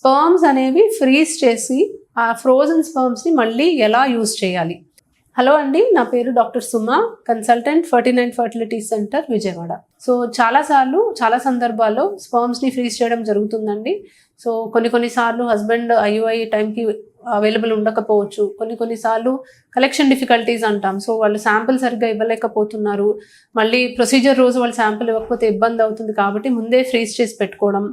Sperms అనేవి freeze చేసి ఆ ఫ్రోజన్ స్పర్మ్స్ని మళ్ళీ ఎలా యూజ్ చేయాలి? హలో అండి, నా పేరు doctor Suma, consultant 49 fertility centre Vijayawada. So చాలా సందర్భాల్లో స్పర్మ్స్ని ఫ్రీజ్ చేయడం జరుగుతుందండి. సో కొన్నిసార్లు హస్బెండ్ ఐయుఐ టైంకి అవైలబుల్ ఉండకపోవచ్చు, కొన్నిసార్లు కలెక్షన్ డిఫికల్టీస్ అంటాం. సో వాళ్ళు శాంపిల్ సరిగ్గా ఇవ్వలేకపోతున్నారు, మళ్ళీ ప్రొసీజర్ రోజు వాళ్ళు శాంపిల్ ఇవ్వకపోతే ఇబ్బంది అవుతుంది కాబట్టి ముందే ఫ్రీజ్ చేసి పెట్టుకోవడం.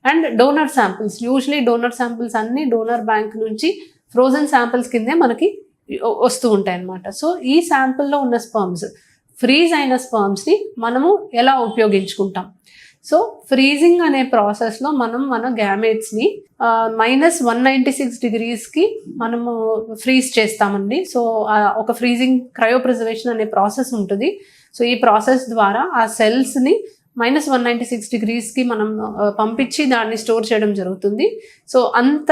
And donor samples, usually donor samples అన్ని డోనర్ బ్యాంక్ నుంచి ఫ్రోజన్ శాంపిల్స్ కిందే మనకి వస్తూ ఉంటాయి అన్నమాట. సో ఈ శాంపిల్లో ఉన్న స్పర్మ్స్, ఫ్రీజ్ అయిన స్పర్మ్స్ని మనము ఎలా ఉపయోగించుకుంటాం? సో ఫ్రీజింగ్ అనే ప్రాసెస్లో మన గ్యామెట్స్ని -196 degreesకి మనము ఫ్రీజ్ చేస్తామండి. సో ఒక ఫ్రీజింగ్ క్రయోప్రిజర్వేషన్ అనే ప్రాసెస్ ఉంటుంది. సో ఈ ప్రాసెస్ ద్వారా ఆ సెల్స్ని -196 degreesకి మనం పంపించి దాన్ని స్టోర్ చేయడం జరుగుతుంది. సో అంత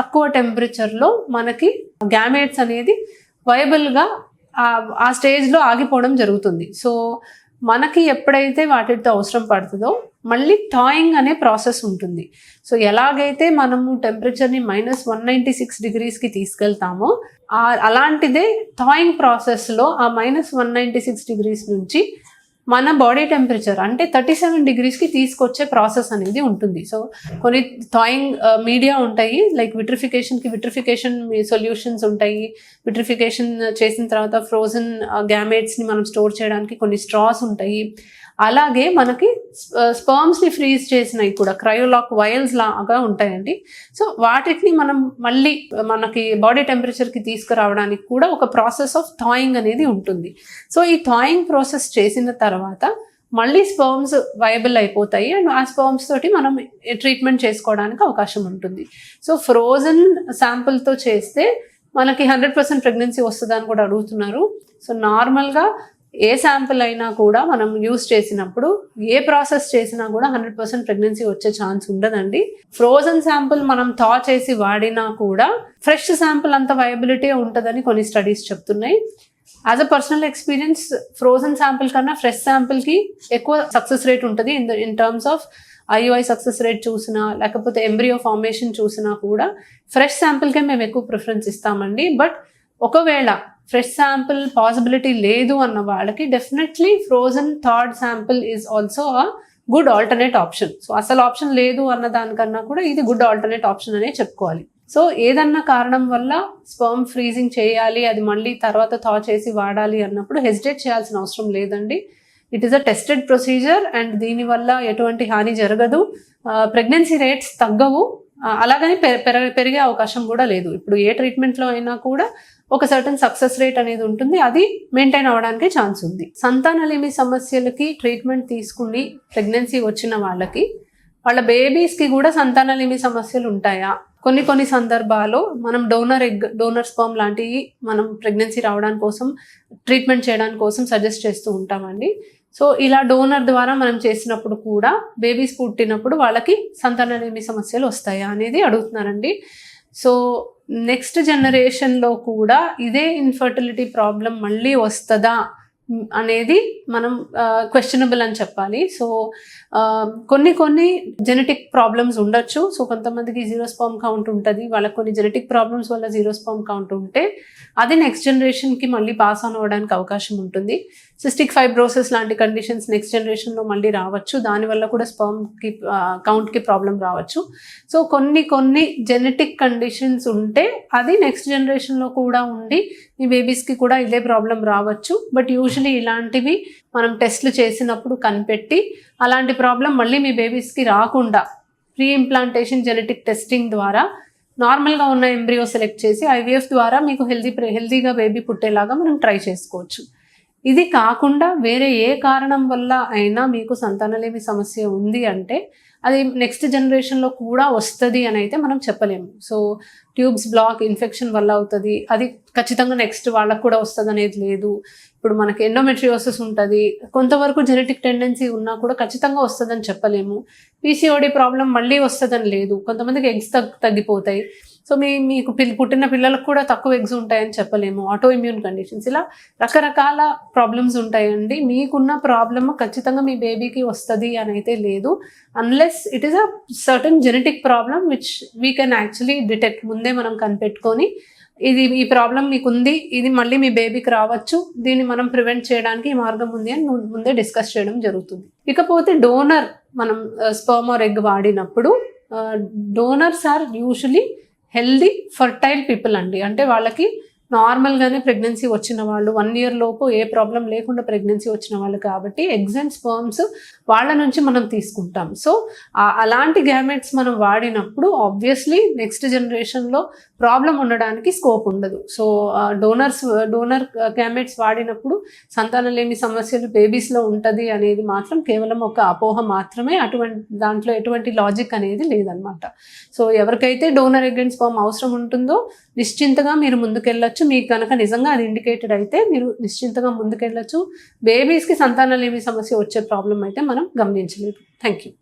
తక్కువ టెంపరేచర్లో మనకి గ్యామెట్స్ అనేది వయబుల్గా ఆ స్టేజ్లో ఆగిపోవడం జరుగుతుంది. సో మనకి ఎప్పుడైతే వాటితో అవసరం పడుతుందో మళ్ళీ థాయింగ్ అనే ప్రాసెస్ ఉంటుంది. సో ఎలాగైతే మనము టెంపరేచర్ని -196 degreesకి తీసుకెళ్తామో అలాంటిదే థాయింగ్ ప్రాసెస్లో ఆ -196 degrees నుంచి మన బాడీ టెంపరేచర్ అంటే 37 degreesకి తీసుకొచ్చే ప్రాసెస్ అనేది ఉంటుంది. సో కొన్ని థాయింగ్ మీడియా ఉంటాయి, లైక్ విట్రిఫికేషన్ సొల్యూషన్స్ ఉంటాయి. విట్రిఫికేషన్ చేసిన తర్వాత ఫ్రోజన్ గ్యామెట్స్ని మనం స్టోర్ చేయడానికి కొన్ని స్ట్రాస్ ఉంటాయి. అలాగే మనకి స్పర్మ్స్ని ఫ్రీజ్ చేసినవి కూడా క్రయోలాక్ వయల్స్ లాగా ఉంటాయండి. సో వాటిని మనం మళ్ళీ మనకి బాడీ టెంపరేచర్కి తీసుకురావడానికి కూడా ఒక ప్రాసెస్ ఆఫ్ థాయింగ్ అనేది ఉంటుంది. సో ఈ థాయింగ్ ప్రాసెస్ చేసిన తర్వాత మళ్ళీ స్పర్మ్స్ వయబుల్ అయిపోతాయి అండ్ ఆ స్పర్మ్స్ తోటి మనం ట్రీట్మెంట్ చేసుకోవడానికి అవకాశం ఉంటుంది. సో ఫ్రోజన్ శాంపుల్తో చేస్తే మనకి 100% ప్రెగ్నెన్సీ వస్తుందని కూడా అడుగుతున్నారు. సో నార్మల్గా ఏ శాంపుల్ అయినా కూడా మనం యూస్ చేసినప్పుడు ఏ ప్రాసెస్ చేసినా కూడా 100% ప్రెగ్నెన్సీ వచ్చే ఛాన్స్ ఉండదండి. ఫ్రోజన్ శాంపుల్ మనం థా చేసి వాడినా కూడా ఫ్రెష్ శాంపుల్ అంత వయబిలిటీ ఉంటుందని కొన్ని స్టడీస్ చెప్తున్నాయి. As a personal experience, frozen sample కన్నా ఫ్రెష్ శాంపుల్కి ఎక్కువ సక్సెస్ రేట్ ఉంటుంది. In terms of IUI success rate చూసినా లేకపోతే ఎంబ్రియో ఫార్మేషన్ చూసినా కూడా ఫ్రెష్ శాంపుల్కే మేము ఎక్కువ ప్రిఫరెన్స్ ఇస్తామండి. బట్ ఒకవేళ ఫ్రెష్ శాంపుల్ పాసిబిలిటీ లేదు అన్న వాళ్ళకి definitely frozen third sample is also a good alternate option. So అసలు ఆప్షన్ లేదు అన్న దానికన్నా కూడా ఇది గుడ్ ఆల్టర్నేట్ ఆప్షన్ అనే చెప్పుకోవాలి. సో ఏదన్నా కారణం వల్ల స్పర్మ్ ఫ్రీజింగ్ చేయాలి, అది మళ్ళీ తర్వాత థా చేసి వాడాలి అన్నప్పుడు హెసిటేట్ చేయాల్సిన అవసరం లేదండి. It is a tested procedure and దీనివల్ల ఎటువంటి హాని జరగదు, ప్రెగ్నెన్సీ రేట్స్ తగ్గవు, అలాగని పెరిగే అవకాశం కూడా లేదు. ఇప్పుడు ఏ ట్రీట్మెంట్లో అయినా కూడా ఒక సర్టన్ సక్సెస్ రేట్ అనేది ఉంటుంది, అది మెయింటైన్ అవ్వడానికి ఛాన్స్ ఉంది. సంతానలేమి సమస్యలకి ట్రీట్మెంట్ తీసుకుని ప్రెగ్నెన్సీ వచ్చిన వాళ్ళ బేబీస్కి కూడా సంతానలేమి సమస్యలు ఉంటాయా? కొన్ని సందర్భాల్లో మనం డోనర్ స్పర్మ్ లాంటివి మనం ప్రెగ్నెన్సీ రావడానికి కోసం ట్రీట్మెంట్ చేయడానికి కోసం సజెస్ట్ చేస్తూ ఉంటామండి. సో ఇలా డోనర్ ద్వారా మనం చేసినప్పుడు కూడా బేబీస్ పుట్టినప్పుడు వాళ్ళకి సంతానలేమి సమస్యలు వస్తాయా అనేది అడుగుతున్నారండి. సో నెక్స్ట్ జనరేషన్లో కూడా ఇదే ఇన్ఫర్టిలిటీ ప్రాబ్లం మళ్ళీ వస్తుందా అనేది మనం క్వశ్చనబుల్ అని చెప్పాలి. సో కొన్ని జెనెటిక్ ప్రాబ్లమ్స్ ఉండొచ్చు. సో కొంతమందికి 0 స్పర్మ్ కౌంట్ ఉంటుంది, వాళ్ళకి కొన్ని జెనెటిక్ ప్రాబ్లమ్స్ వల్ల 0 స్పర్మ్ కౌంట్ ఉంటే అది నెక్స్ట్ జనరేషన్కి మళ్ళీ పాస్ ఆన్ అవ్వడానికి అవకాశం ఉంటుంది. సిస్టిక్ ఫైబ్రోసిస్ లాంటి కండిషన్స్ నెక్స్ట్ జనరేషన్లో మళ్ళీ రావచ్చు, దానివల్ల కూడా స్పర్మ్కి కౌంట్కి ప్రాబ్లం రావచ్చు. సో కొన్ని జెనెటిక్ కండిషన్స్ ఉంటే అది నెక్స్ట్ జనరేషన్లో కూడా ఉండి మీ బేబీస్కి కూడా ఇదే ప్రాబ్లం రావచ్చు. బట్ యూజువలీ ఇలాంటివి మనం టెస్ట్లు చేసినప్పుడు కనిపెట్టి అలాంటి ప్రాబ్లం మళ్ళీ మీ బేబీస్కి రాకుండా ప్రీ ఇంప్లాంటేషన్ జెనెటిక్ టెస్టింగ్ ద్వారా నార్మల్గా ఉన్న ఎంబ్రియో సెలెక్ట్ చేసి ఐవీఎఫ్ ద్వారా మీకు హెల్తీగా బేబీ పుట్టేలాగా మనం ట్రై చేసుకోవచ్చు. ఇది కాకుండా వేరే ఏ కారణం వల్ల అయినా మీకు సంతానలేమి సమస్య ఉంది అంటే అది నెక్స్ట్ జనరేషన్లో కూడా వస్తుంది అని అయితే మనం చెప్పలేము. సో ట్యూబ్స్ బ్లాక్ ఇన్ఫెక్షన్ వల్ల అవుతుంది, అది ఖచ్చితంగా నెక్స్ట్ వాళ్ళకు కూడా వస్తుంది అనేది లేదు. ఇప్పుడు మనకి ఎండోమెట్రియోసిస్ ఉంటుంది, కొంతవరకు జెనెటిక్ టెండెన్సీ ఉన్నా కూడా ఖచ్చితంగా వస్తుందని చెప్పలేము. పీసీఓడి ప్రాబ్లం మళ్ళీ వస్తుందని లేదు, కొంతమందికి ఎగ్స్ తగ్గిపోతాయి. సో మీకు పుట్టిన పిల్లలకు కూడా తక్కువ ఎగ్స్ ఉంటాయని చెప్పలేము. ఆటో ఇమ్యూన్ కండిషన్స్, ఇలా రకరకాల ప్రాబ్లమ్స్ ఉంటాయండి. మీకున్న ప్రాబ్లమ్ ఖచ్చితంగా మీ బేబీకి వస్తుంది అని అయితే లేదు, unless it is a certain genetic problem which we can actually detect. ముందే మనం కనిపెట్టుకొని ఈ ప్రాబ్లం మీకు ఉంది, ఇది మళ్ళీ మీ బేబీకి రావచ్చు, దీన్ని మనం ప్రివెంట్ చేయడానికి ఈ మార్గం ఉంది అని ముందే డిస్కస్ చేయడం జరుగుతుంది. ఇకపోతే డోనర్, మనం స్పర్మ్ ఆర్ ఎగ్ వాడినప్పుడు donors are usually healthy fertile people అండి. అంటే వాళ్ళకి నార్మల్గానే ప్రెగ్నెన్సీ వచ్చిన వాళ్ళు, 1 year లోపు ఏ ప్రాబ్లం లేకుండా ప్రెగ్నెన్సీ వచ్చిన వాళ్ళు కాబట్టి ఎగ్స్ అండ్ స్పర్మ్స్ వాళ్ళ నుంచి మనం తీసుకుంటాం. సో అలాంటి గ్యామెట్స్ మనం వాడినప్పుడు ఆబ్వియస్లీ నెక్స్ట్ జనరేషన్లో ప్రాబ్లం ఉండడానికి స్కోప్ ఉండదు. సో డోనర్ గ్యామెట్స్ వాడినప్పుడు సంతానలేమి సమస్యలు బేబీస్లో ఉంటుంది అనేది మాత్రం కేవలం ఒక అపోహ మాత్రమే, దాంట్లో ఎటువంటి లాజిక్ అనేది లేదనమాట. సో ఎవరికైతే డోనర్ ఎగ్ అండ్ స్పర్మ్ అవసరం ఉంటుందో నిశ్చింతగా మీరు ముందుకెళ్ళచ్చు. మీకు కనుక నిజంగా అది ఇండికేటెడ్ అయితే మీరు నిశ్చింతగా ముందుకెళ్ళచ్చు. బేబీస్కి సంతానలేమి సమస్య వచ్చే ప్రాబ్లం అయితే మనం గమనించలేదు. Thank you.